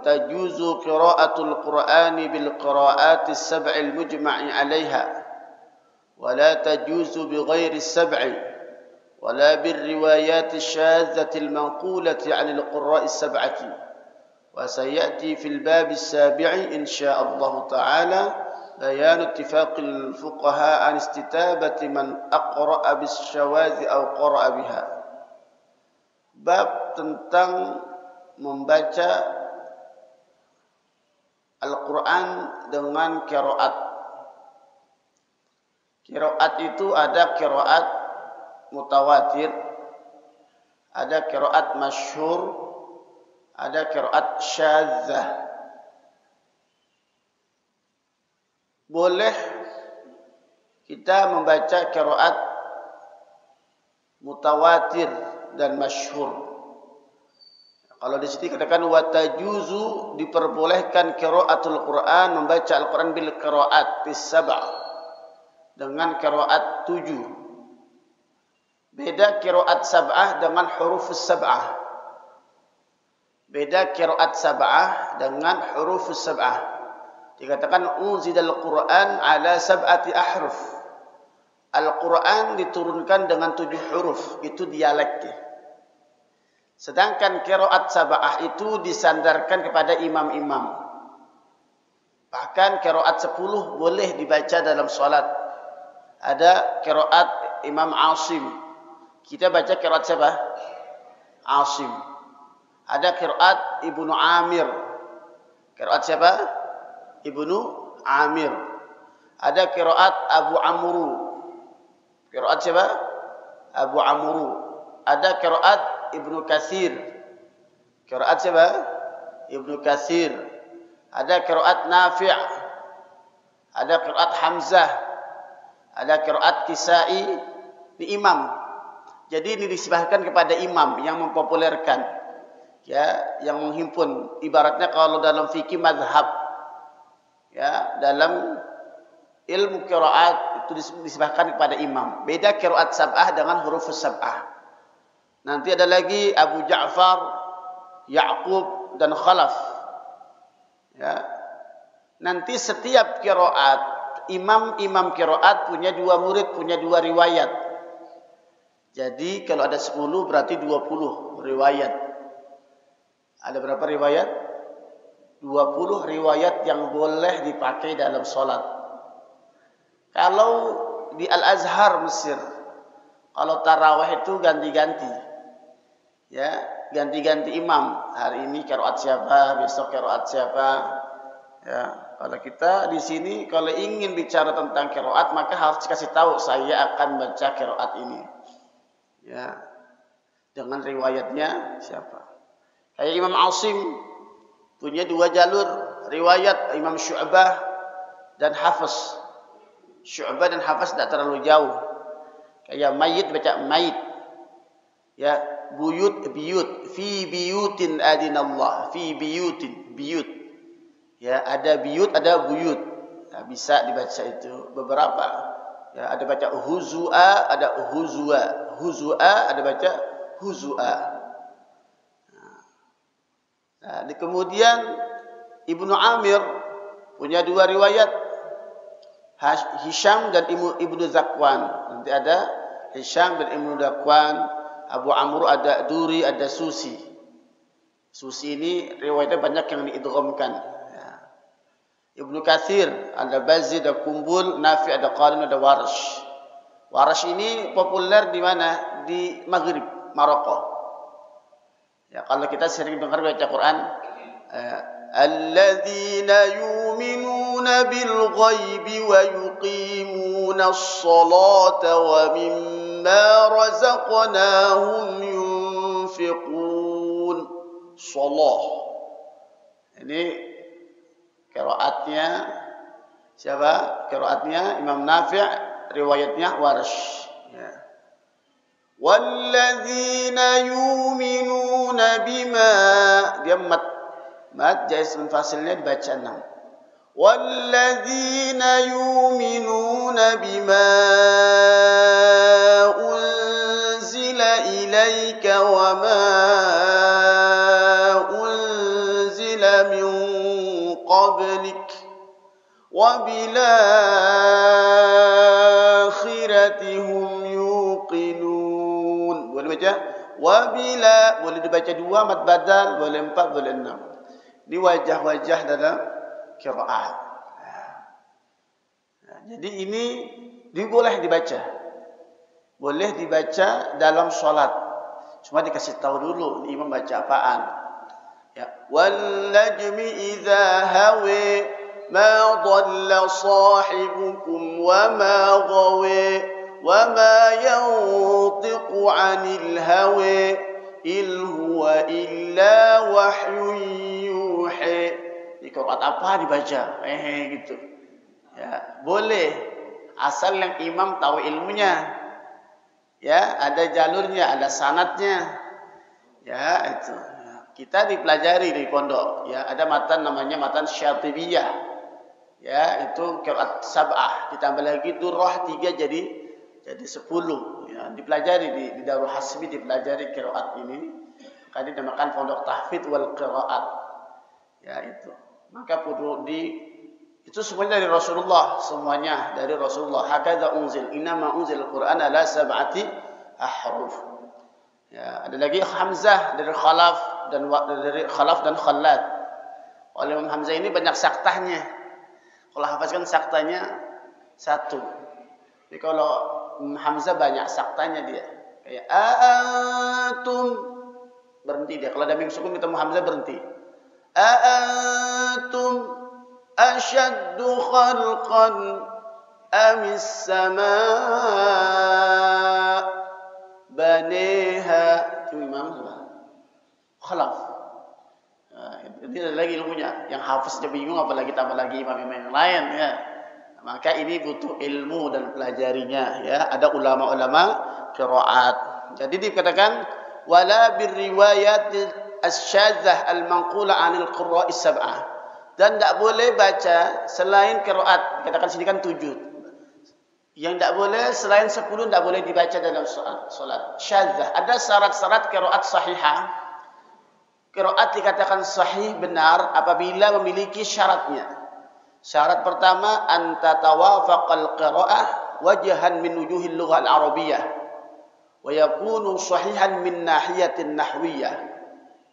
وتجوز قراءة القرآن بالقراءات السبع المجمع عليها ولا تجوز بغير السبع ولا بالروايات الشاذة المنقولة عن القراء السبعة وسيأتي في الباب السابع إن شاء الله تعالى بيان اتفاق الفقهاء عن استتابة من أقرأ بالشواذ أو قرأ بها. Bab tentang membaca Al-Quran dengan qiraat. Qiraat itu ada qiraat mutawatir, ada qiraat masyhur, ada qiraat syadzah. Boleh kita membaca qiraat mutawatir dan masyhur. Kalau di sini katakan wa tajuzu, diperbolehkan qiraatul Quran, membaca Al-Quran bil qiraat bis sab'a, dengan qiraat 7. Beda qiraat sab'ah dengan huruf sab'ah. Beda qiraat sab'ah dengan huruf sab'ah. Dikatakan unzilal Quran ala sab'ati ahruf. Al-Quran diturunkan dengan 7 huruf, itu dialeknya. Sedangkan qiraat sab'ah itu disandarkan kepada imam-imam. Bahkan qiraat 10 boleh dibaca dalam solat. Ada qiraat Imam Asim. Kita baca qiraat siapa? Asim. Ada qiraat Ibnu Amir. Qiraat siapa? Ibnu Amir. Ada qiraat Abu Amru. Qiraat siapa? Abu Amru. Ada qiraat Ibnu Katsir. Qiraat siapa? Ibnu Katsir. Ada qiraat Nafi'. Ada qiraat Hamzah. Ada qiraat Kisai. Ini imam. Jadi ini disebahkan kepada imam yang mempopulerkan. Ya, yang menghimpun. Ibaratnya kalau dalam fikih mazhab. Ya, dalam ilmu qiraat itu disebahkan kepada imam. Beda qiraat sab'ah dengan huruf sab'ah. Nanti ada lagi Abu Ja'far, Ya'qub dan Khalaf. Ya. Nanti setiap qiraat, imam-imam qiraat punya 2 murid, punya 2 riwayat. Jadi kalau ada 10 berarti 20 riwayat. Ada berapa riwayat? 20 riwayat yang boleh dipakai dalam solat. Kalau di Al-Azhar Mesir, kalau tarawih itu ganti-ganti. Ya, ganti-ganti imam. Hari ini qiraat siapa, besok qiraat siapa. Ya, kalau kita di sini kalau ingin bicara tentang qiraat maka harus kasih tahu saya akan baca qiraat ini. Ya. Dengan riwayatnya siapa? Kayak Imam Asim punya 2 jalur riwayat, Imam Syu'bah dan Hafiz. Syu'bah dan Hafiz tidak terlalu jauh. Kayak mayit baca mayit. Ya, buyut biyut, fi biyutin adinallah, fi biyutin biyut. Ya, ada biyut, ada buyut. Nah, bisa dibaca itu beberapa. Ya, ada baca huzua, ada huzua, huzua, ada baca huzua. Nah, kemudian Ibnu Amir punya 2 riwayat, Hisham dan Ibnu Zakwan. Nanti ada Hisham dan Ibnu Zakwan. Abu Amr ada Duri, ada Susi. Susi ini riwayatnya banyak yang diidghamkan. Ya. Ibnu Katsir ada Bazzi, ada Kumbul, Nafi, ada Qalim, ada Warsh. Warsh ini populer di mana? Di Maghrib, Maroko. Ya, kalau kita sering dengar baca Quran, alladzina yu'minuna bil ghaibi wa yuqimuna as-salata wa mimma razaqnahum yunfiqun. Shalah. Ini qiraatnya siapa? Qiraatnya Imam Nafi', riwayatnya Warsh. Ya. Walladzina yu'minuna bima, dia mat jais munfasilnya dibaca 6. Walladzina yu'minuna bima unzila ilaika wa ma unzila min وبالآخرة هم يوقنون. Boleh baca wabila, boleh dibaca 2 mad badal, boleh 4, boleh 6. Ini wajah-wajah dalam qiraat. Jadi ini boleh dibaca. Boleh dibaca dalam solat. Cuma dikasih tahu dulu imam baca apaan. Ya, wal najmi idza hawa ma dhalla sahibukum wa ma ghawa wa ma yantiqu 'anil hawa il huwa illa wahyun yuha. Di qiraat apa dibaca? Gitu. Ya, boleh asal yang imam tahu ilmunya. Ya, ada jalurnya, ada sanadnya. Ya, itu. Kita dipelajari di pondok, ya, ada matan namanya matan Syatibiyah. Ya, itu qiraat sab'ah, ditambah lagi durrah 3 jadi 10. Ya, dipelajari di Darul Hasbi, dipelajari qiraat ini. Maka dinamakan pondok tahfidz wal qiraat. Ya, itu. Maka perlu itu semuanya dari Rasulullah, semuanya dari Rasulullah. Hakadza unzil, innama unzil al-Qur'an ala sab'ati ahruf. Ya, ada lagi Hamzah dari Khalaf dan Khallad. Oleh Imam Hamzah ini banyak saktahnya. Kalau hafazkan saktanya 1. Tapi kalau Hamzah banyak saktanya dia. Kayak antum, berhenti dia. Kalau ada mim sukun ketemu Hamzah berhenti. Antum أشد خلقا أم السماء بنيها. Itu Imam Khalaf. Ini ada lagi ilmunya. Yang hafiznya bingung, apalagi tambah lagi imam-imam yang lain. Ya. Maka ini butuh ilmu dan pelajarinya. Ya. Ada ulama-ulama qiraat. Jadi dikatakan wala birriwayat asyadzah al-manqula 'anil qurra'is sab'ah. Dan tidak boleh baca selain qiraat. Katakan sini kan 7. Yang tidak boleh selain 10 tidak boleh dibaca dalam solat. Syadzah. Ada syarat-syarat qiraat sahihah. Qiraat dikatakan sahih benar apabila memiliki syaratnya. Syarat pertama an tatawafaqal qiraah wajhan min wujuhil lughah al-arabiyyah wa yakunu sahihan min nahiyatin nahwiyyah.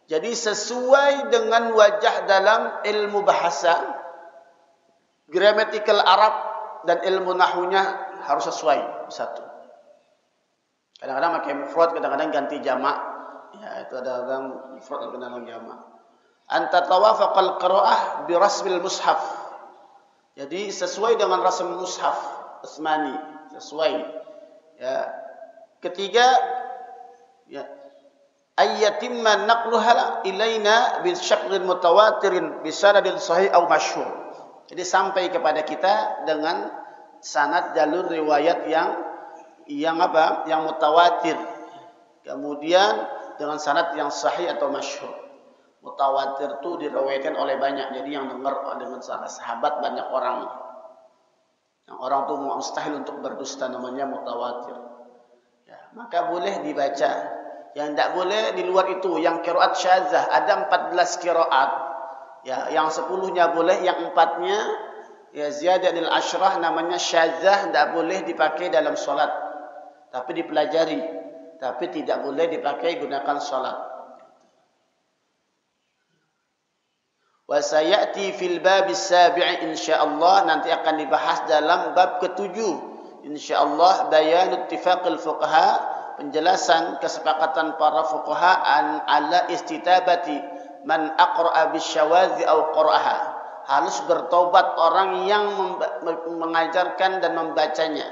Jadi sesuai dengan wajah dalam ilmu bahasa, gramatikal Arab dan ilmu nahwunya harus sesuai. 1. Kadang-kadang pakai mufrad, kadang-kadang ganti jamak. Ya, itu ada kadang mufrad, kadang-kadang jamak. Anta tawafaqal qiraah bi rasmil mushaf. Jadi sesuai dengan rasm mushaf Utsmani, sesuai. Ya. Ketiga, ya, ayyatimma naqluha ilaina bi syaklin mutawatirin bi sanadin sahih aw masyhur. Jadi sampai kepada kita dengan sanad jalur riwayat yang apa? Yang mutawatir. Kemudian dengan sanad yang sahih atau masyhur. Mutawatir itu diriwayatkan oleh banyak. Jadi yang dengar dengan sahabat banyak orang. Yang orang itu mustahil untuk berdusta, namanya mutawatir. Ya, maka boleh dibaca. Yang tidak boleh di luar itu, yang qiraat syadzah, ada 14 qiraat. Ya, yang 10-nya boleh, yang 4-nya ya ziyadanil asyrah namanya syadzah, tidak boleh dipakai dalam salat. Tapi dipelajari, tapi tidak boleh dipakai gunakan salat. Wa sayati fil bab as-sabi' insyaallah, nanti akan dibahas dalam bab ke-7 insyaallah, bayan ittifaqil fuqaha, penjelasan kesepakatan para fuqaha ala istitabati man aqra'a bisyawadzi aw qara'aha. Harus bertobat orang yang mengajarkan dan membacanya.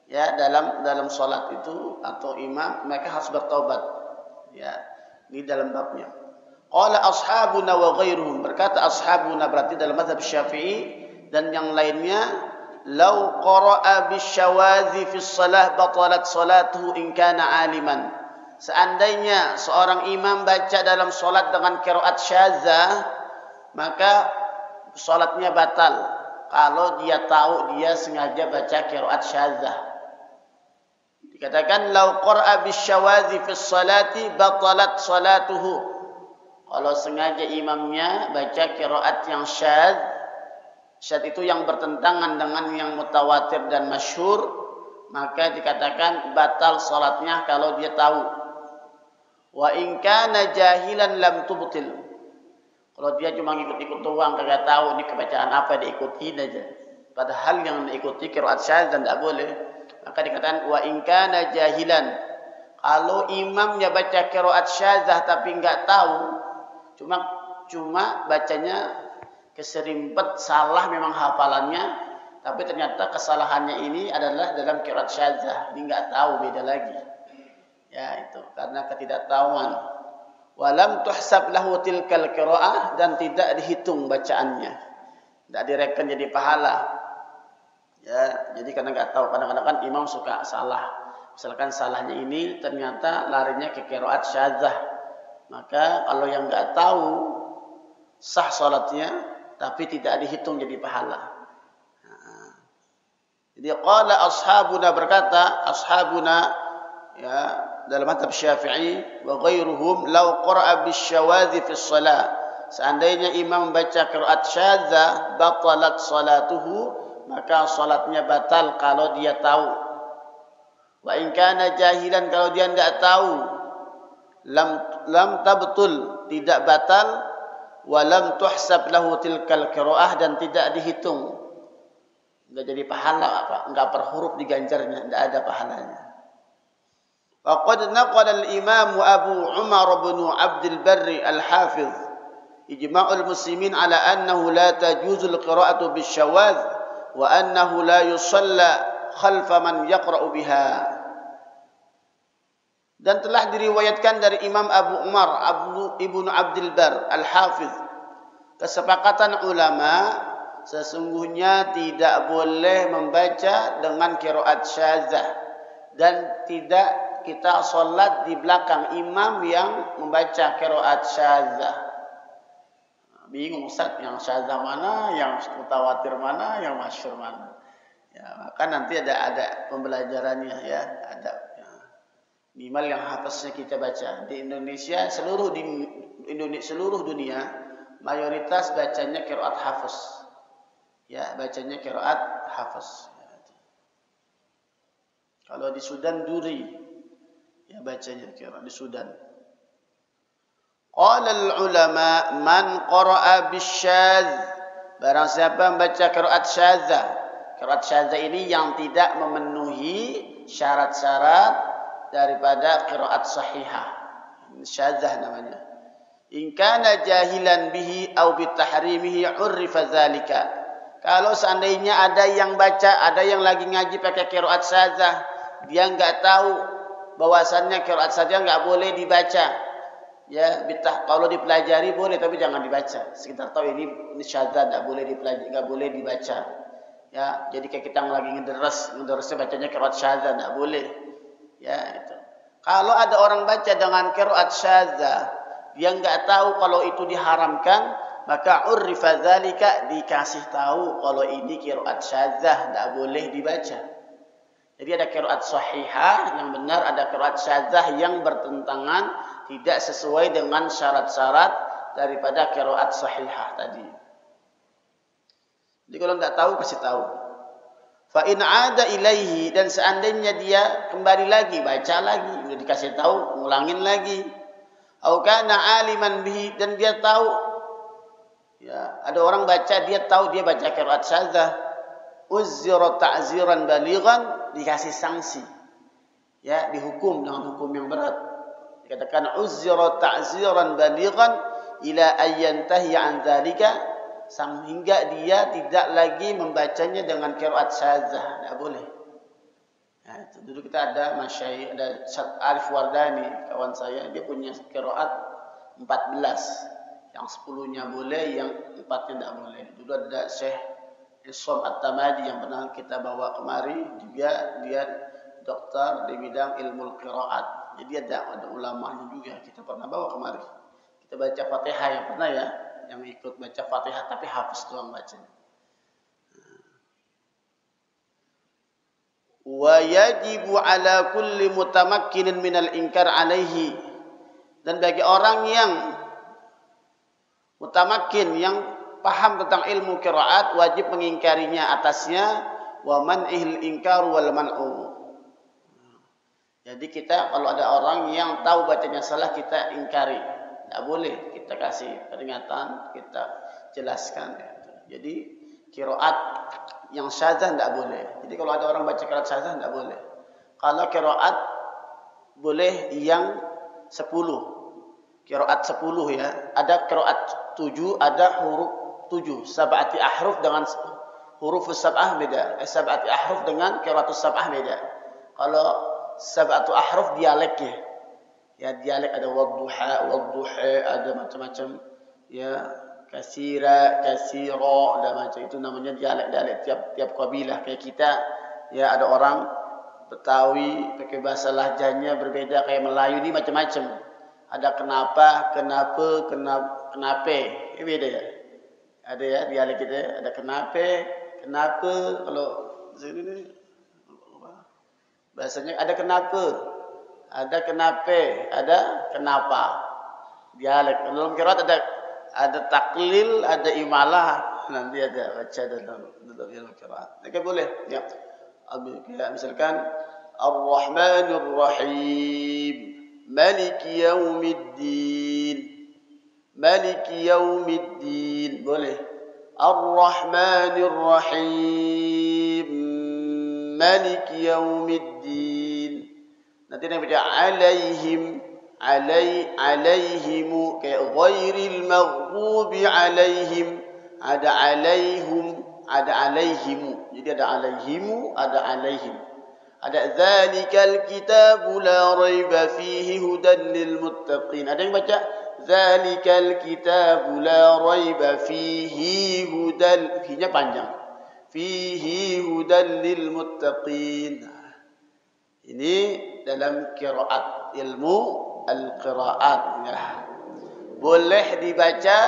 Ya, dalam salat itu atau imam, mereka harus bertobat. Ya, ini dalam babnya. Qala ashabuna wa ghairuhum, berkata ashabuna berarti dalam mazhab Syafi'i dan yang lainnya, lau qara'a bisyawadzi fi shalah batalat salatuhu in kana aliman. Seandainya seorang imam baca dalam salat dengan qiraat syadzah, maka salatnya batal kalau dia tahu dia sengaja baca qiraat syadzah. Dikatakan lau qara'a bisyawadzi fi shalati batalat salatuhu. Kalau sengaja imamnya baca qiraat yang syadz, syad itu yang bertentangan dengan yang mutawatir dan masyhur, maka dikatakan batal salatnya kalau dia tahu. Wa in kana jahilan lam tubtil. Kalau dia cuma ngikut-ikut doang, kagak tahu ini kebacaan apa, diikutin aja. Padahal yang diikuti qiraat syadz dan tidak boleh. Maka dikatakan wa in kana jahilan. Kalau imamnya baca qiraat syadzah tapi enggak tahu, cuma bacanya keserimpet, salah memang hafalannya, tapi ternyata kesalahannya ini adalah dalam qiraat syadzah. Dia enggak tahu, beda lagi. Ya, itu karena ketidaktahuan. Walam tuhsab lahu tilkal qiraah, dan tidak dihitung bacaannya. Tidak direken jadi pahala. Ya, jadi karena enggak tahu, kadang-kadang kan imam suka salah. Misalkan salahnya ini ternyata larinya ke qiraat syadzah. Maka kalau yang enggak tahu sah salatnya tapi tidak dihitung jadi pahala. Jadi qala ashabuna, berkata ashabuna ya dalam mazhab Syafi'i wa ghairuhum law qara'a bisyawadhi fi shalah, seandainya imam membaca qiraat syadzah batalat salatuhu, maka salatnya batal kalau dia tahu. Wa in kana jahilan, kalau dia tidak tahu, lam tabtul, tidak batal, wa lam tuhsab lahu tilkal qiraah, dan tidak dihitung, enggak jadi pahala apa, enggak per huruf diganjarnya, enggak ada pahalanya. Faqad naqala al-Imam Abu Umar bin Abdul Barri al-Hafiz ijma'ul muslimin ala annahu la tajuzu al-qira'atu bisyawadh wa annahu la yusalla khalfa man yaqra'u biha. Dan telah diriwayatkan dari Imam Abu Umar Ibnu Abdul Bar al-Hafiz, kesepakatan ulama sesungguhnya tidak boleh membaca dengan qiraat syadzah, dan tidak kita salat di belakang imam yang membaca qiraat syadzah. Bingung Ustaz, yang syadzah mana, yang mutawatir mana, yang masyhur mana? Ya, maka nanti ada pembelajarannya ya, ada ya. Minimal yang hafaznya kita baca. Di Indonesia seluruh dunia mayoritas bacanya qiraat hafaz. Ya, bacanya qiraat hafaz. Ya. Kalau di Sudan Duri ya bacanya qiraat di Sudan. Qala al-ulama man qara'a bisyadz, barang siapa membaca qiraat syadzah. Qiraat syadzah ini yang tidak memenuhi syarat-syarat daripada qiraat sahihah. Syadzah namanya. In kana jahilan bihi aw bitahrimihi urrifa dzalika. Kalau seandainya ada yang baca, ada yang lagi ngaji pakai qiraat syadzah, dia enggak tahu bahwasannya qiraat syadzah enggak boleh dibaca. Ya, kalau dipelajari boleh tapi jangan dibaca. Sekitar tahu ini syadzah enggak boleh dipelajari, enggak boleh dibaca. Ya, jadi kayak kita lagi ngederesnya bacanya qiraat syadzah, enggak boleh. Ya, itu. Kalau ada orang baca dengan qiraat syadzah, dia enggak tahu kalau itu diharamkan, maka urrifa dzalika, dikasih tahu kalau ini qiraat syadzah, enggak boleh dibaca. Jadi ada qiraat sahihah yang benar, ada qiraat syadzah yang bertentangan, tidak sesuai dengan syarat-syarat daripada qiraat sahihah tadi. Jadi kalau tidak tahu, kasih tahu. Fa in 'ada ilaihi, dan seandainya dia kembali lagi, baca lagi, sudah dikasih tahu, ngulangin lagi. Au kana 'aliman bihi, dan dia tahu. Ya, ada orang baca, dia tahu dia baca qiraat syadzah. Uzzira ta'ziran balighan, dikasih sanksi. Ya, dihukum dengan hukum yang berat. Dikatakan uzzira ta'ziran balighan ila ayyantahi an dzalika, sehingga dia tidak lagi membacanya dengan qiraat syadzah, tidak boleh. Ya, itu dulu kita ada masyayikh, ada Arif Wardani, kawan saya, dia punya qiraat 14, yang 10-nya boleh, yang 4-nya tidak boleh. Dulu ada Syekh Isam At-Tamadi yang pernah kita bawa kemari, juga dia dokter di bidang ilmu qiraat. Jadi ada ulamanya juga, kita pernah bawa kemari. Kita baca Fatihah yang pernah ya, yang ikut baca Fatihah tapi hafaz doang bacanya. Wa yajibu ala kulli mutamakkinin minal inkar alaihi, dan bagi orang yang mutamakkin, yang paham tentang ilmu qiraat wajib mengingkarinya atasnya, wa man'ihil inkaru wal man'u. Jadi kita kalau ada orang yang tahu bacanya salah kita ingkari, tidak boleh, kita kasih peringatan, kita jelaskan. Jadi qiraat yang syadzah tidak boleh. Jadi kalau ada orang baca qiraat syadzah tidak boleh. Kalau qiraat boleh yang 10. Qiraat 10 ya. Ada qiraat 7, ada huruf 7. Sab'ati ahruf dengan huruf sab'ah beda. Sab'ati ahruf dengan qiraatus sab'ah beda. Kalau sab'atu ahruf dialeknya. Ya dialek ada wadduha, ada macam-macam. Ya kasira, kasiro, ada macam itu namanya dialek-dialek tiap kabilah. Kayak kita ya ada orang Betawi pakai bahasa lahjanya berbeda, kayak Melayu ini macam-macam. Ada kenapa, kenape. Ini beda ya. Ada ya dialek kita, ada kenapa. Kalau sini ni bahasanya ada kenapa, ada kenapa. Dialek. Dalam qiraat ada taklil, ada imalah, nanti ada baca dalam ilmu qiraat. Oke boleh. Ya. Misalkan Ar-Rahmanir Rahim, Maliki Yaumiddin. Boleh. Ar-Rahmanir Rahim, Maliki Yaumiddin. Nanti yang baca alaihimu kayak ghairil maghdubi alaihim, ada alaihimu. Jadi ada alaihimu, ada alaihim. Ada zalikal kitabu la raiba fihi hudan lil muttaqin. Ada yang baca zalikal kitabu la raiba fihi hudan, fihi-nya panjang. Fihi hudan lil muttaqin. Ini dalam qiraat, ilmu al-qiraat ya. Boleh dibaca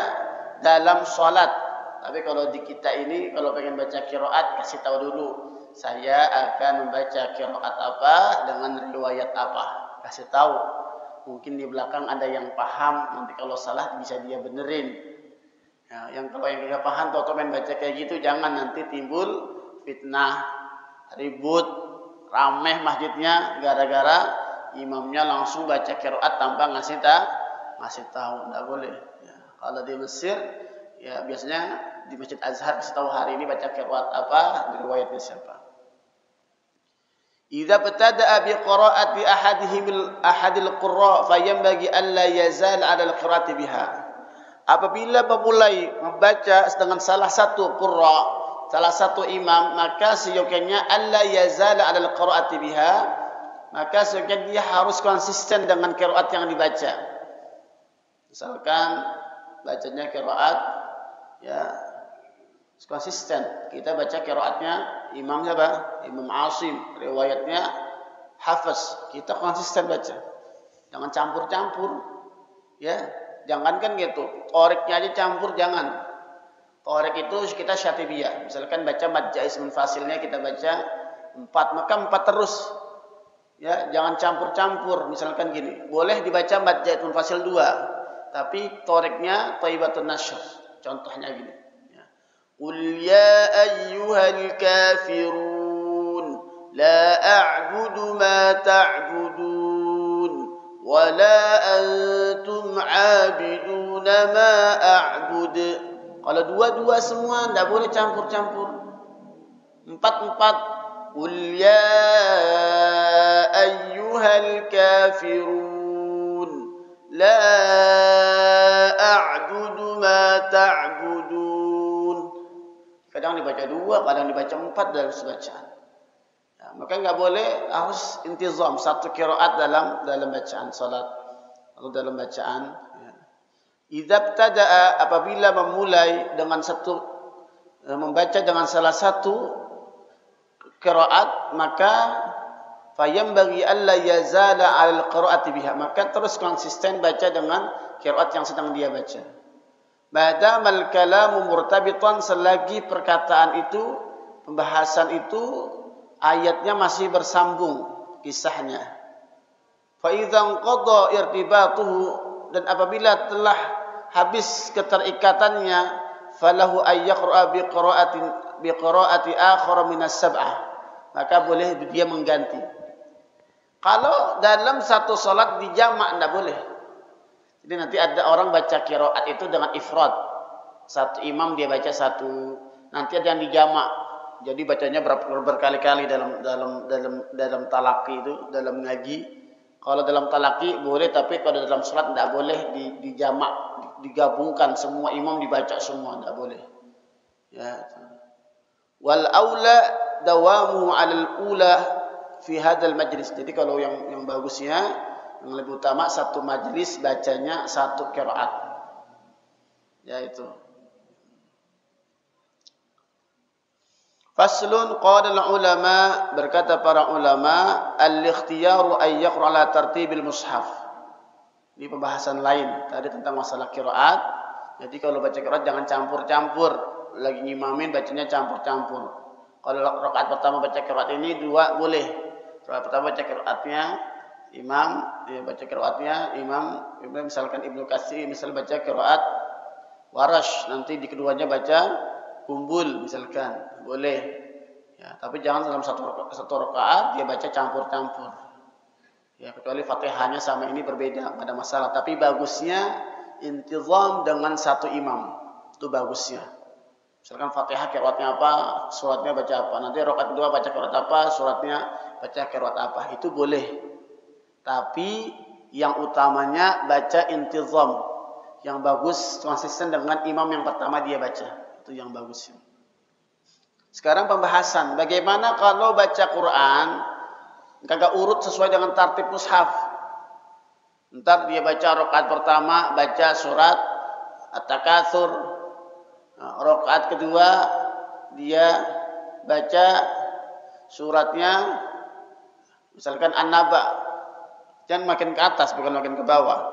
dalam salat. Tapi kalau di kita ini kalau pengen baca qiraat kasih tahu dulu. Saya akan membaca qiraat apa dengan riwayat apa. Kasih tahu. Mungkin di belakang ada yang paham, nanti kalau salah bisa dia benerin. Ya, yang kalau yang tidak paham atau main baca kayak gitu jangan, nanti timbul fitnah, ribut, rameh masjidnya gara-gara imamnya langsung baca qiraat tanpa ngasih tahu. Tidak boleh. Ya, kalau di Mesir ya biasanya di Masjid Azhar kasih tahu hari ini baca qiraat apa, riwayatnya siapa. Idza btada'a bi qira'ati ahadil qurra fayanbaghi alla yazal 'ala al-qira'ati biha. Apabila memulai membaca dengan salah satu qurra, salah satu imam, maka seyogyanya alla yazal 'ala al-qira'ati biha, maka seyogyanya dia harus konsisten dengan qiraat yang dibaca. Misalkan bacanya qiraat ya konsisten. Kita baca qiraatnya imam siapa? Imam Asim. Riwayatnya Hafiz. Kita konsisten baca. Jangan campur-campur. Ya, jangan kan gitu. Toriknya aja campur, jangan. Torik itu kita syatibiyah. Misalkan baca mad jaiz munfasilnya kita baca 4, maka 4 terus. Ya, jangan campur-campur. Misalkan gini, boleh dibaca mad jaiz munfasil 2, tapi toriknya thaibatun nashr. Contohnya gini. Qul ya ayyuhal kafirun la a'budu ma ta'budun wa la antum 'abiduna ma a'bud. Kalau dua-dua semua enggak boleh campur-campur. 4. Qul ya ayyuhal kafirun la a'budu ma ta'budun. Kadang dibaca 2, kadang dibaca 4 dalam sebacaan. Ya, maka enggak boleh, harus intizam satu qiraat dalam bacaan salat atau dalam bacaan. Ya. Idza btada'a, apabila memulai dengan membaca dengan salah satu qiraat, maka fayambaghi alla yazala 'alal qiraati biha, maka terus konsisten baca dengan qiraat yang sedang dia baca. Madamal kalamu murtabitan, selagi perkataan itu, pembahasan itu, ayatnya masih bersambung kisahnya. Fa idzan qada irtibatuhu, dan apabila telah habis keterikatannya, falahu ay yaqra'a biqira'ati akhar min as-sab'ah. Maka boleh dia mengganti. Kalau dalam satu salat dijamak enggak boleh. Jadi nanti ada orang baca qiraat itu dengan ifrad. Satu imam dia baca satu, nanti ada yang dijamak. Jadi bacanya berkali-kali dalam talaki itu, dalam ngaji. Kalau dalam talaki boleh, tapi kalau dalam salat enggak boleh dijamak, digabungkan semua imam dibaca semua, enggak boleh. Ya. Wal aula dawamu 'alal ula fi hadzal majlis. Jadi kalau yang bagusnya, yang lebih utama satu majlis bacanya satu qiraat. Ya itu. Faslun qala ulama, berkata para ulama, al-ikhtiyaru ay yaqra ala tartibil mushaf. Ini pembahasan lain tadi tentang masalah qiraat. Jadi kalau baca qiraat jangan campur-campur. Lagi ngimamin bacanya campur-campur. Kalau rakaat pertama baca qiraat ini dua boleh. Rakaat pertama baca qiraatnya imam, dia baca qiraatnya imam misalkan Ibnu Katsir misal baca qiraat Warash, nanti di keduanya baca kumbul misalkan, boleh. Ya, tapi jangan dalam satu rakaat dia baca campur-campur. Ya, kecuali Fatihahnya sama ini berbeda, enggak ada masalah. Tapi bagusnya intizam dengan satu imam. Itu bagusnya. Misalkan Fatihah qiraatnya apa, suratnya baca apa. Nanti rakaat kedua baca qiraat apa, suratnya baca qiraat apa. Itu boleh. Tapi yang utamanya baca intizam. Yang bagus konsisten dengan imam yang pertama dia baca. Itu yang bagus. Sekarang pembahasan, bagaimana kalau baca Quran kagak urut sesuai dengan tartib mushaf. Ntar dia baca rakaat pertama baca surat At-Takatsur. Rakaat kedua dia baca suratnya misalkan An-Naba. Jangan makin ke atas bukan makin ke bawah.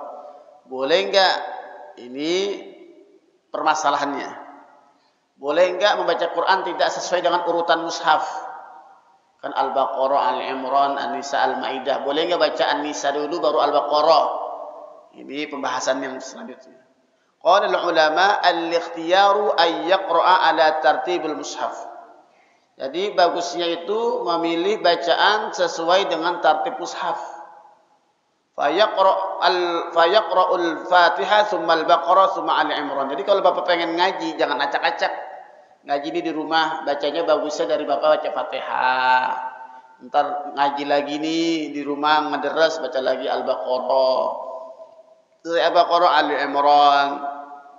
Boleh enggak? Ini permasalahannya. Boleh enggak membaca Quran tidak sesuai dengan urutan mushaf? Kan Al-Baqarah, Al-Imran, An-Nisa, Al-Maidah. Boleh enggak baca An-Nisa dulu baru Al-Baqarah? Ini pembahasan yang selanjutnya. Qala al-ulama al-ikhtiyaru ay yaqra'a ala tartibil mushaf. Jadi bagusnya itu memilih bacaan sesuai dengan tartib mushaf. Fayaqra'ul Fatihah tsumma al-Baqarah tsumma Al-Imran. Jadi kalau Bapak pengen ngaji jangan acak-acak. Ngaji ini di rumah bacanya bagusnya dari Bapak baca Fatihah. Ntar ngaji lagi nih di rumah ngederas baca lagi Al-Baqarah. Dari Al-Baqarah Al-Imran.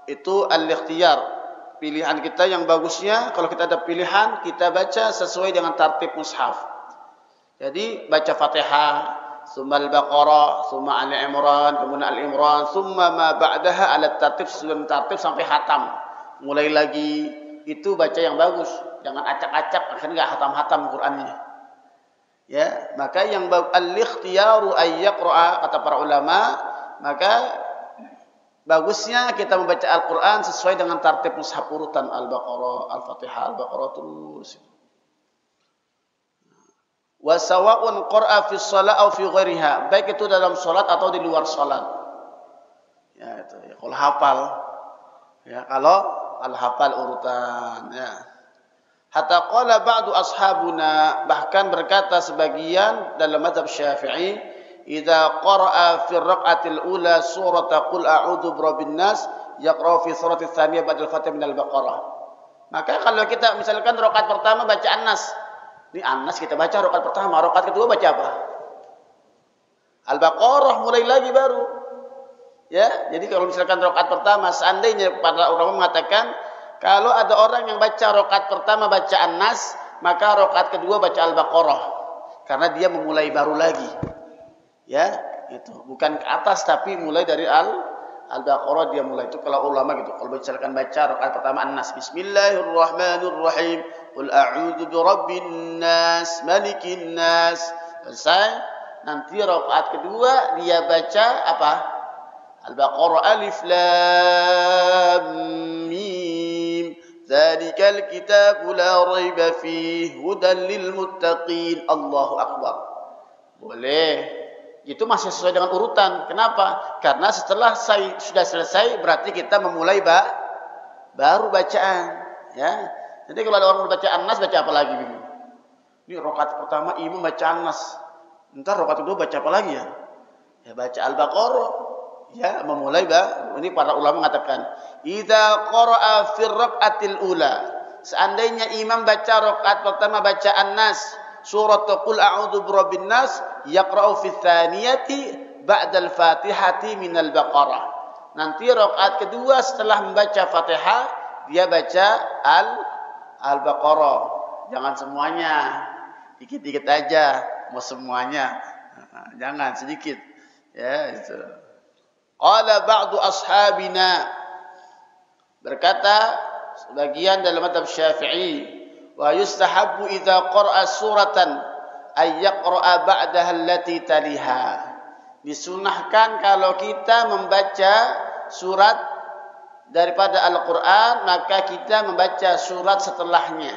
Itu al-ikhtiyar. Pilihan kita yang bagusnya kalau kita ada pilihan kita baca sesuai dengan tartib mushaf. Jadi baca Fatihah, summa Al-Baqarah, summa Al-Imran, kemudian Al-Imran, summa ma ba'daha ala tartib sebelum tartib sampai khatam. Mulai lagi itu baca yang bagus, jangan acak-acak akhirnya enggak khatam-khatam Qur'annya. Ya, maka yang al-ikhtiyaru ay yaqra'a kata para ulama, maka bagusnya kita membaca Al-Qur'an sesuai dengan tartib mushaf urutan Al-Baqarah, Al-Fatihah, Al-Baqarah terus. Wa sawa'un qara'a fi shalah aw fi ghairiha, baik itu dalam salat atau di luar salat. Ya itu ya, kalau hafal. Ya, kalau al-hafal urutan ya. Hatta qala ba'du ashabuna, bahkan berkata sebagian dalam mazhab Syafi'i, idza qara'a fi raq'atil ula surata qul a'udzu birabbin nas yaqra'u fi surati tsaniyah ba'da al-fatihah min al-baqarah. Maka kalau kita misalkan rakaat pertama baca An-Nas. Ini An-Nas kita baca rakaat pertama, rakaat kedua baca apa? Al-Baqarah mulai lagi baru. Ya, jadi kalau misalkan rakaat pertama seandainya para ulama mengatakan kalau ada orang yang baca rakaat pertama baca An-Nas, maka rakaat kedua baca Al-Baqarah. Karena dia memulai baru lagi. Ya, itu bukan ke atas tapi mulai dari Al-Baqarah dia mulai. Itu kalau ulama gitu. Kalau misalkan baca rakaat pertama An-Nas, Bismillahirrahmanirrahim, qul a'udzu birabbin nas, malikin nas. Selesai. Nanti rakaat kedua dia baca apa? Al-Baqarah alif lam mim. Dzalikal kitabu la raiba fihi hudan lil muttaqin. Allahu akbar. Boleh. Itu masih sesuai dengan urutan. Kenapa? Karena setelah sudah selesai berarti kita memulai baru bacaan, ya. Jadi kalau ada orang baca An-Nas, baca apa lagi ini? Ini rakaat pertama imam baca An-Nas. Ntar rakaat kedua baca apa lagi ya? Ya baca Al-Baqarah. Ya, memulai ini para ulama mengatakan, idza qara'a fi raqatil ula. Seandainya imam baca rakaat pertama baca An-Nas, surat Qul a'udzu birabbin nas, yaqra'u fi tsaniyati ba'da al-Fatihati min al-Baqarah. Nanti rakaat kedua setelah membaca Fatihah, dia baca Al-Baqarah. Jangan semuanya. Dikit-dikit aja, mau semuanya. Jangan sedikit. Ya, itu. Qala ba'du ashabina, berkata sebagian dalam mazhab Syafi'i, wa yustahabbu idza qara'a suratan ay yaqra'a ba'daha allati taliha. Disunahkan kalau kita membaca surat daripada Al-Qur'an, maka kita membaca surat setelahnya.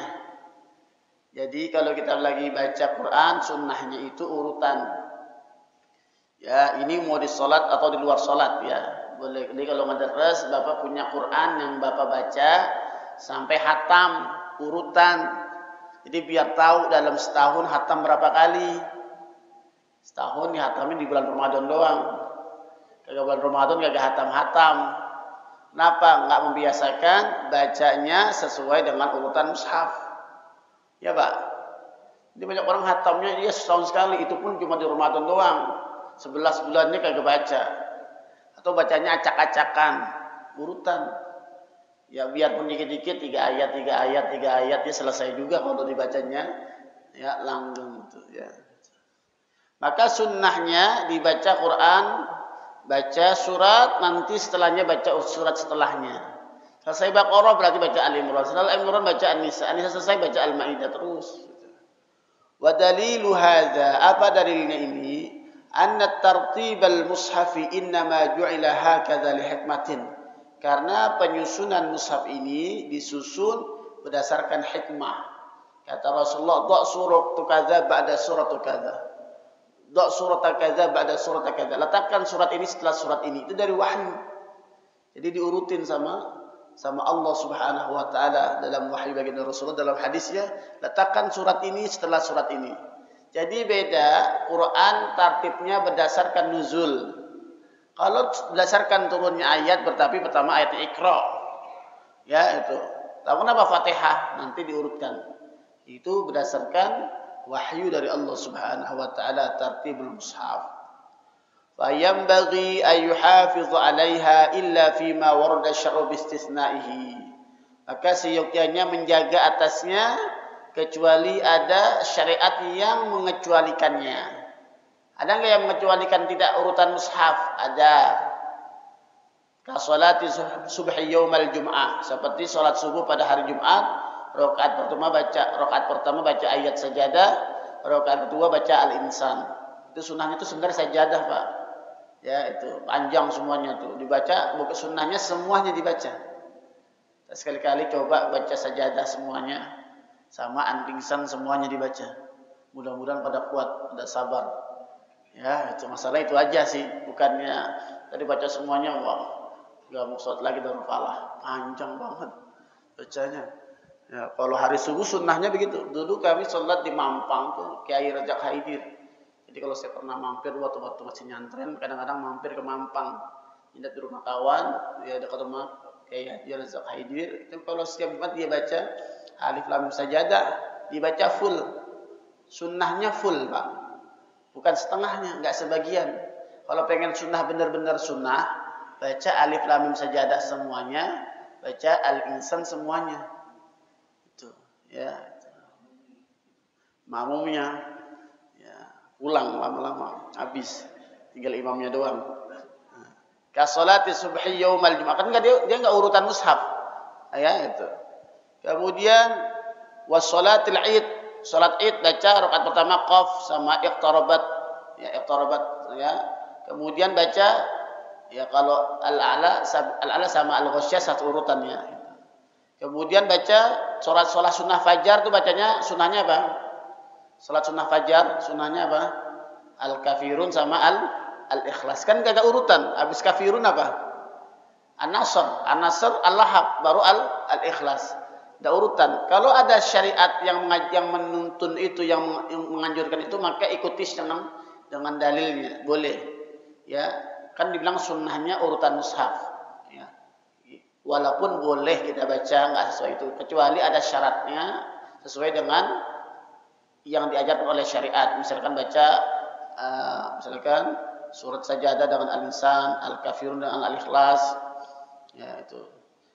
Jadi kalau kita lagi baca Quran, sunnahnya itu urutan. Ya, ini mau di salat atau di luar salat ya. Boleh. Jadi kalau madrasah Bapak punya Quran yang Bapak baca sampai hatam urutan. Jadi biar tahu dalam setahun hatam berapa kali. Setahun dihatamin di bulan Ramadan doang. Kagak bulan Ramadan kagak hatam-hatam. Kenapa? Enggak membiasakan bacanya sesuai dengan urutan mushaf. Ya Pak. Jadi banyak orang hatamnya dia setahun sekali, itu pun cuma di Ramadan doang. 11 bulannya kagak baca. Atau bacanya acak-acakan, urutan. Ya biarpun dikit-dikit 3 ayat dia selesai juga kalau dibacanya ya langgeng gitu ya. Maka sunnahnya dibaca Quran, baca surat, nanti setelahnya baca surat setelahnya. Selesai Baqarah berarti baca Al-Imran. Setelah Al-Imran baca An-Nisa. An-Nisa selesai baca Al-Maidah terus. Wa dalilu hadza, apa dalilnya ini? Anna tartibal mushafi innama ju'ila hakadha li hikmatin. Karena penyusunan mushaf ini disusun berdasarkan hikmah. Kata Rasulullah, "Dha' surat kadza ba'da surat kadza." Dha' surat kadza ba'da surat kadza. Letakkan surat ini setelah surat ini. Itu dari wahyu. Jadi diurutin sama Allah Subhanahu wa taala dalam wahyu baginda Rasulullah dalam hadisnya, letakkan surat ini setelah surat ini. Jadi beda Quran tartibnya berdasarkan nuzul. Kalau berdasarkan turunnya ayat berarti pertama ayat Iqra. Ya itu. Lalu kenapa Fatihah nanti diurutkan? Itu berdasarkan wahyu dari Allah Subhanahu wa taala tartibul mushaf. Fayambaghi ay yuhafiz 'alaiha illa fima warada syar'u bistisna'ihi. Maka seyogyanya menjaga atasnya kecuali ada syariat yang mengecualikannya. Ada enggak yang mengecualikan tidak urutan mushaf? Ada. Ka salati subhi yaumal jum'ah, seperti salat subuh pada hari Jumat, rakaat pertama baca ayat sajadah, rakaat kedua baca Al-Insan. Itu sunnahnya itu sebenarnya sajadah, Pak. Ya, itu panjang semuanya tuh dibaca, bukan sunnahnya semuanya dibaca. Sekali-kali coba baca sajadah semuanya. Sama Al-Insan semuanya dibaca. Mudah-mudahan pada kuat, pada sabar. Ya, itu masalah itu aja sih. Bukannya tadi baca semuanya, wah, gak mau sholat lagi dalam falah. Panjang banget bacanya. Ya, kalau hari subuh sunnahnya begitu. Dulu kami sholat di Mampang tuh, Kiai Rajak Haidir. Jadi kalau saya pernah mampir waktu masih nyantren, kadang-kadang mampir ke Mampang. Indah di rumah kawan, ya dekat rumah Kiai Rajak Haidir. Itu kalau setiap Jumat dia baca Alif Lam Mim Sajadah, dibaca full. Sunnahnya full, Pak. Bukan setengahnya, enggak sebagian. Kalau pengen sunnah benar-benar sunnah, baca Alif Lam Mim Sajadah semuanya, baca Al-Insan semuanya. Itu, ya. Makmumnya ya, pulang lama-lama, habis. Tinggal imamnya doang. Ka salati subhi yaumal jum'ah. Kan dia enggak urutan mushaf. Ya, itu. Kemudian wassalatil id, salat id baca rakaat pertama qaf sama iqtarabat ya. Kemudian baca ya kalau al-a'la sama al-ghasyiyah satu urutannya. Kemudian baca salat sunnah fajar tuh bacanya sunnahnya apa? Salat sunnah fajar sunnahnya apa? Al-kafirun sama al-ikhlas. Kan kagak urutan. Habis kafirun apa? An-Nasr Al-Lahab baru Al-Ikhlas. Ada urutan. Kalau ada syariat yang menuntun itu, yang menganjurkan itu, maka ikuti dengan dalilnya, boleh. Ya, kan dibilang sunnahnya urutan mushaf. Ya. Walaupun boleh kita baca nggak sesuai itu, kecuali ada syaratnya sesuai dengan yang diajarkan oleh syariat. Misalkan baca misalkan surat Sajadah dengan Al-Insan, Al-Kafirun dengan Al-Ikhlas. Ya, itu.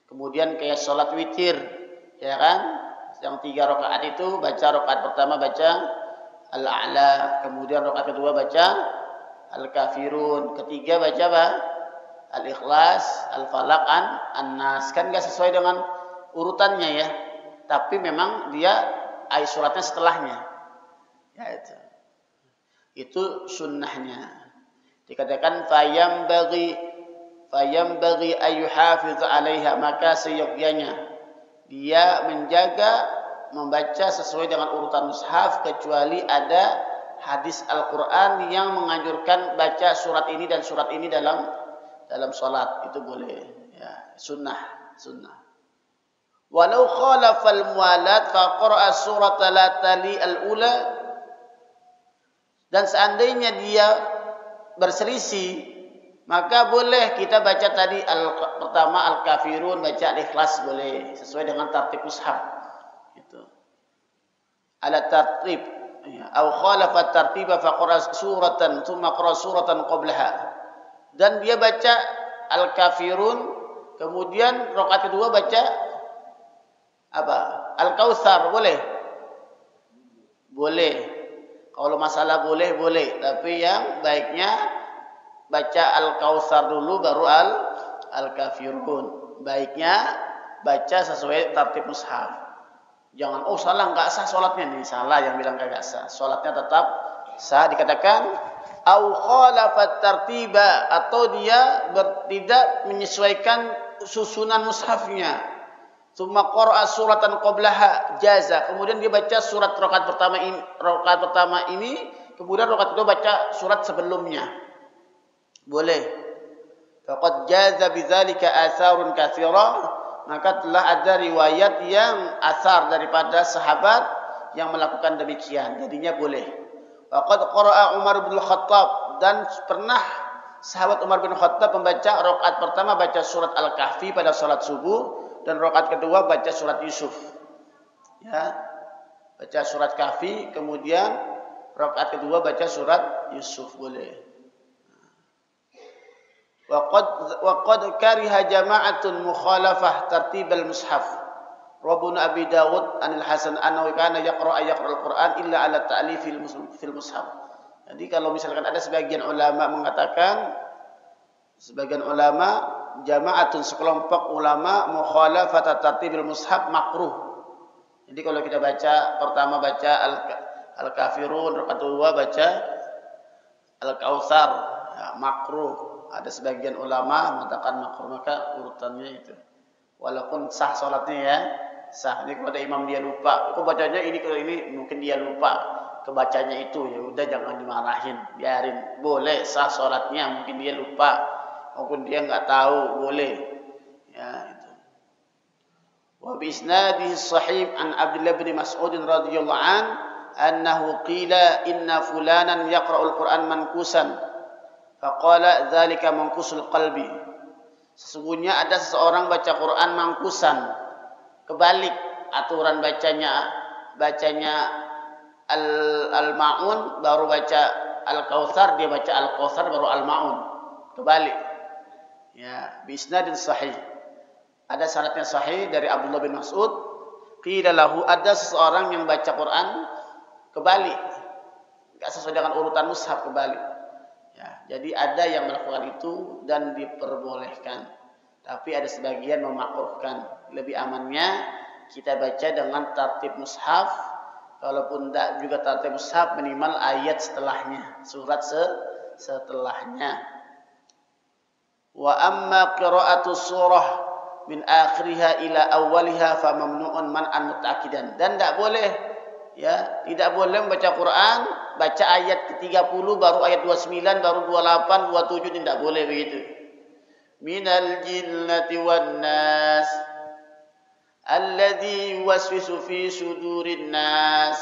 Kemudian kayak sholat witir, ya kan? Yang 3 rakaat itu baca rakaat pertama baca Al-A'la, kemudian rakaat kedua baca Al-Kafirun, ketiga baca apa? Al-Ikhlas, Al-Falaq, An-Nas. Kan enggak sesuai dengan urutannya ya. Tapi memang dia ayat suratnya setelahnya. Ya itu. Itu sunnahnya. Dikatakan fayambaghi ayyuhafiz 'alaiha, maka seyogyanya dia menjaga membaca sesuai dengan urutan mushaf, kecuali ada hadis Al-Qur'an yang menganjurkan baca surat ini dan surat ini dalam salat, itu boleh ya, sunnah. Walau khalafa al-muwalat fa qara'a surata la tali al-ula, dan seandainya dia berselisih, maka boleh kita baca tadi pertama Al-Kafirun, baca Al-Ikhlas, boleh sesuai dengan tartib mushaf. Itu. Ala tartib. Aw khalafa tartiba fa qara suratan thumma qara suratan qablaha. Dan dia baca Al-Kafirun, kemudian rakaat kedua baca apa? Al-Kautsar, boleh? Boleh. Kalau masalah boleh, tapi yang baiknya baca Al-Kautsar dulu baru Al-Kafirun. Baiknya baca sesuai tartib mushaf. Jangan salah, enggak sah salatnya nih. Salah yang bilang enggak sah. Salatnya tetap sah. Dikatakan au khalafat tartiba, atau dia tidak menyesuaikan susunan mushafnya. Tsumma qara'a suratan qablaha jaza. Kemudian dia baca surat rakaat pertama ini, kemudian rakaat kedua baca surat sebelumnya. Boleh. Faqad jaza bidzalika atharun katsira, maka telah ada riwayat yang asar daripada sahabat yang melakukan demikian. Jadinya boleh. Faqad qara'a Umar bin Khattab, dan pernah sahabat Umar bin Khattab membaca rakaat pertama baca surat Al-Kahfi pada salat subuh, dan rakaat kedua baca surat Yusuf. Ya. Baca surat Kahfi, kemudian rakaat kedua baca surat Yusuf, boleh. Waqad kariha jama'atun mukhalafah tartibal mushaf. Rabbun Abi Dawud anil Hasan annahu kana yaqra'u al-Qur'an illa ala ta'lifil fil mushaf. Jadi kalau misalkan ada sebagian ulama mengatakan, sebagian ulama jama'atun sekelompok ulama mukhalafat tartibil mushaf makruh. Jadi kalau kita baca pertama baca Al-Kafirun, rakaat kedua baca Al-Kautsar, ya, makruh. Ada sebagian ulama mengatakan makruh, maka urutannya itu. Walaupun sah salatnya ya, sah. Ini kalau ada imam dia lupa, kok bacanya ini, kalau ini mungkin dia lupa kebacanya itu, ya udah jangan dimarahin, biarin. Boleh sah salatnya, mungkin dia lupa, maupun dia enggak tahu, boleh. Ya itu. Wa bi isnadihi sahih an Abdullah bin Mas'ud radhiyallahu anhu qila inna fulanan yaqra'ul Qur'an mankusan. Faqala dzalika mankusul qalbi. Sesungguhnya ada seseorang baca Quran mangkusan, kebalik aturan bacanya al-Ma'un baru baca Al-Kautsar, dia baca Al-Kautsar baru Al-Ma'un, kebalik. Ya, bi isnadin sahih. Ada sanadnya sahih dari Abdullah bin Mas'ud, qila lahu, ada seseorang yang baca Quran kebalik, enggak sesuai dengan urutan mushaf, kebalik. Ya, jadi ada yang melakukan itu dan diperbolehkan. Tapi ada sebagian memakruhkan. Lebih amannya kita baca dengan tartib mushaf. Kalaupun tidak juga tartib mushaf, minimal ayat setelahnya, surat setelahnya. Wa amma qira'atu surah min akhiriha ila awwaliha fa mamnu'un man'an muta'akkidan. Dan tidak boleh, ya, tidak boleh membaca Quran, baca ayat ke-30 baru ayat 29 baru 28 27, tidak boleh begitu. minal jinnati wan nas alladzi yuwaswisu fi sudurin nas.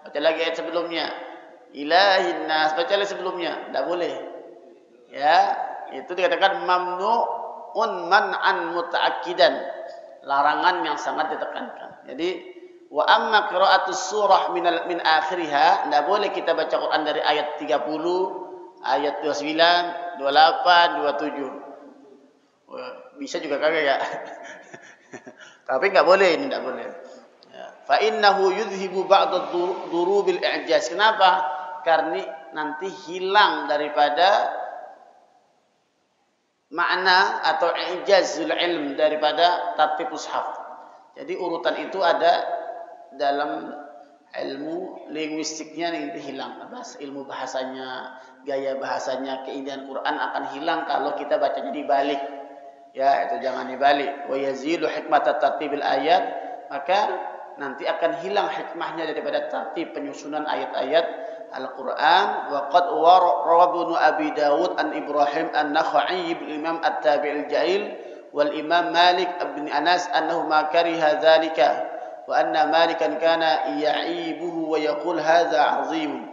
Baca lagi ayat sebelumnya. Ilahin nas, baca lagi sebelumnya. Tidak boleh. Ya, itu dikatakan mamnu'un man'an muta'akkidan. Larangan yang sangat ditekankan. Jadi wa amma qira'atus surah min akhiriha, tidak boleh kita baca Quran dari ayat 30, ayat 29, 28, 27. Wah, bisa juga kagak ya? Tapi enggak boleh, ini enggak boleh. Ya. Fa innahu yudhibu ba'd durubil i'jaz. Kenapa? Karena nanti hilang daripada makna atau i'jazul ilm daripada tartib mushaf. Jadi urutan itu ada dalam ilmu linguistiknya yang itu hilang. Ilmu bahasanya, gaya bahasanya, keindahan Quran akan hilang kalau kita bacanya dibalik. Ya, itu jangan dibalik. Wa yazilu hikmata tartibil ayat, maka nanti akan hilang hikmahnya daripada tartib penyusunan ayat-ayat Al-Quran. Wa qad rawabu Abi Dawud an Ibrahim an-Nakhai bil Imam At-Tabi'il Ja'il wal Imam Malik bin Anas annahu ma kariha dzalika wa anna Malikan kana ya'ibuhu wa yaqul hadza 'azim.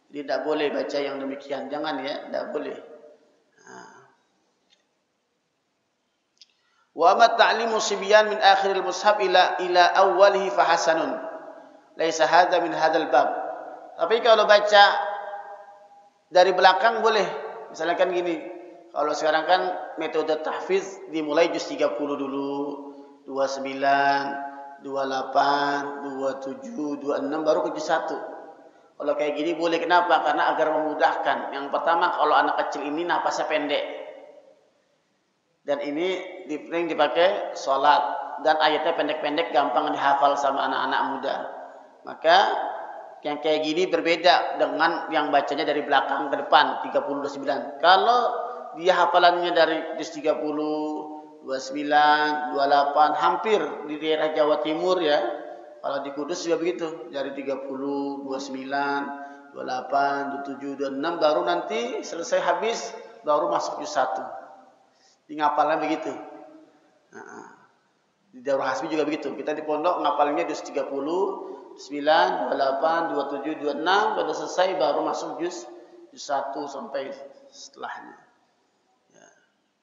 Jadi tidak boleh baca yang demikian, jangan ya, tidak boleh. Wa ma ta'limu sibyan min akhiril mushaf ila awwalihi fa hasanun. Laisa hadza min hadzal bab. Tapi kalau baca dari belakang boleh. Misalnya kan gini, kalau sekarang kan metode tahfiz dimulai juz 30 dulu, 29, 28, 27, 26 baru ke juz 1. Kalau kayak gini boleh, kenapa? Karena agar memudahkan. Yang pertama, kalau anak kecil ini napasnya pendek. Dan ini sering dipakai sholat. Dan ayatnya pendek-pendek, gampang dihafal sama anak-anak muda. Maka yang kayak gini berbeda dengan yang bacanya dari belakang ke depan, 30-29. Kalau dia hafalannya dari juz 30, 29, 28, hampir di daerah Jawa Timur ya. Kalau di Kudus juga begitu, dari 30, 29, 28, 27, 26, baru nanti selesai habis, baru masuk juz 1. Di ngapalnya begitu. Di Darul Hasbi juga begitu. Kita di pondok ngapalnya juz 30, 9, 28, 27, 26, pada selesai baru masuk juz 1 sampai setelahnya. Ya.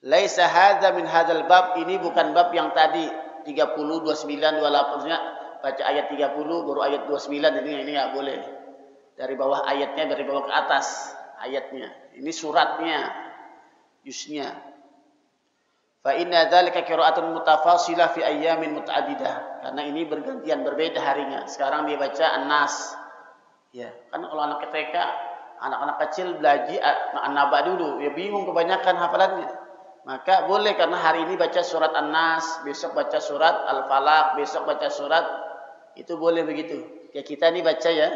Laisa hadza min hadzal bab, ini bukan bab yang tadi 30, 29, 28-nya baca ayat 30 baru ayat 29, ini enggak boleh. Dari bawah ayatnya, dari bawah ke atas ayatnya. Ini suratnya, juznya. Fa inna dzalika qira'atun mutafasilah fi ayyamin muta'addidah. Karena ini bergantian, berbeda harinya. Sekarang dia baca An-Nas. Ya, kan kalau anak TK, anak-anak kecil belajar An-Naba dulu, ya bingung kebanyakan hafalannya. Maka boleh karena hari ini baca surat An-Nas, besok baca surat Al-Falaq, besok baca surat, itu boleh begitu. Kayak kita nih baca ya.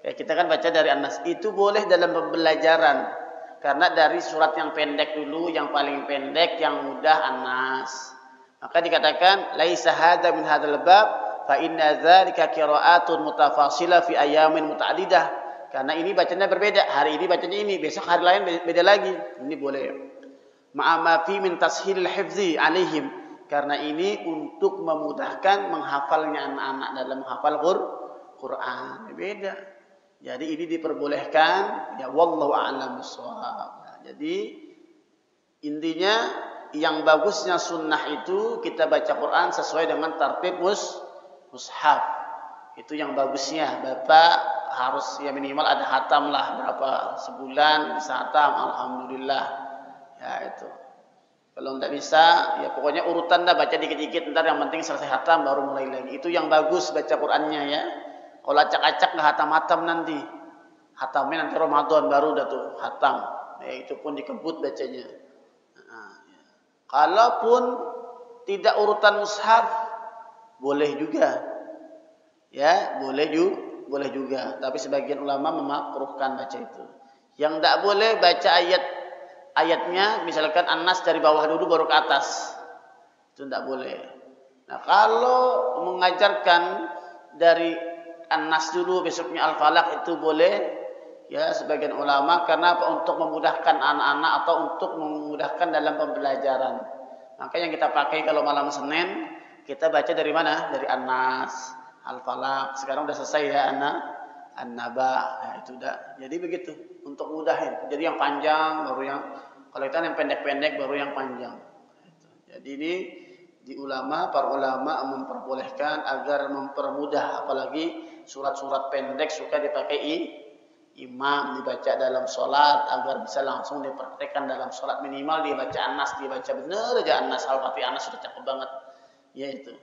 Kayak kita kan baca dari An-Nas. Itu boleh dalam pembelajaran. Karena dari surat yang pendek dulu, yang paling pendek, yang mudah An-Nas. Maka dikatakan laisa hadza min hadzal bab fa inna dzalika qira'atun mutafasilah fi ayamin muta'addidah. Karena ini bacanya berbeda. Hari ini bacanya ini, besok hari lain beda lagi. Ini boleh. Ma'a fi min tashilil hifzi alaihim. Karena ini untuk memudahkan menghafalnya anak-anak dalam menghafal Quran. Beda. Jadi ini diperbolehkan, ya wallahu a'lam bishawab. Nah, jadi intinya yang bagusnya sunnah itu kita baca Quran sesuai dengan tartib mushaf. Itu yang bagusnya. Bapak harus ya minimal ada khatam lah, berapa sebulan bisa khatam, alhamdulillah. Ya itu. Kalau tidak bisa, ya pokoknya urutan dah baca dikit-dikit, ntar yang penting selesai khatam baru mulai lagi. Itu yang bagus baca Qurannya ya. Kalau acak-acak nggak hatam-hatam nanti. Hatamnya nanti Ramadan baru dah tuh hatam. Ya, itu pun dikebut bacanya. Nah, ya. Kalaupun tidak urutan mushaf, boleh juga. Ya, boleh juga. Tapi sebagian ulama memakruhkan baca itu. Yang tidak boleh baca ayatnya, misalkan An-Nas dari bawah dulu baru ke atas. Itu tidak boleh. Nah, kalau mengajarkan dari An-Nas dulu, besoknya Al-Falaq itu boleh. Ya, sebagian ulama karena apa? Untuk memudahkan anak-anak atau untuk memudahkan dalam pembelajaran. Maka yang kita pakai kalau malam Senin, kita baca dari mana? Dari An-Nas, Al-Falaq. Sekarang udah selesai ya, An-Naba. Ya, itu udah. Jadi begitu, untuk mudahin. Jadi yang panjang baru yang, kalau kita yang pendek-pendek baru yang panjang. Jadi ini para ulama memperbolehkan agar mempermudah, apalagi surat-surat pendek suka dipakai imam dibaca dalam solat agar bisa langsung dipraktekkan dalam solat. Minimal dibaca An-Nas, dibaca benar aja An-Nas, Al-Fatihah An-Nas sudah cakep banget. Ya itu.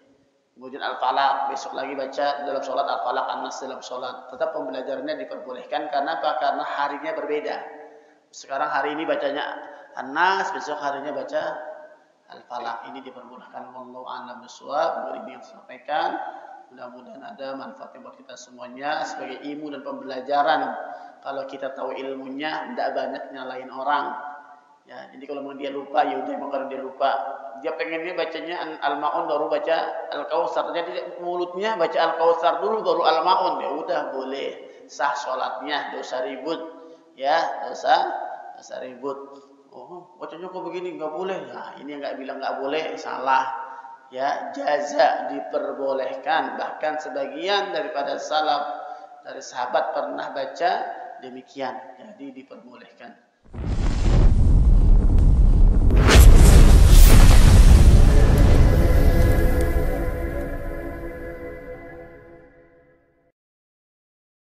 Kemudian Al-Falaq, besok lagi baca dalam solat Al-Falaq An-Nas dalam solat. Tetap pembelajarannya diperbolehkan karena apa? Karena harinya berbeda. Sekarang hari ini bacanya An-Nas, besok harinya baca Al-Falaq. Ini diperbolehkan. Wallahu a'lam bishawab. Ini yang disampaikan. Mudah-mudahan ada manfaatnya buat kita semuanya sebagai ilmu dan pembelajaran. Kalau kita tahu ilmunya, tidak banyak nyalain orang. Ya, jadi kalau dia lupa, ya udah, kalau dia lupa, dia pengennya bacanya Al-Maun baru baca Al-Kautsar. Jadi mulutnya baca Al-Kautsar dulu baru Al-Maun. Ya udah, boleh, sah sholatnya, dosa ribut. Ya, dosa ribut. Oh, bacanya kok begini, nggak boleh. Nah, ini yang nggak bilang nggak boleh, salah. Ya, jaza diperbolehkan, bahkan sebagian daripada salaf dari sahabat pernah baca demikian, jadi diperbolehkan.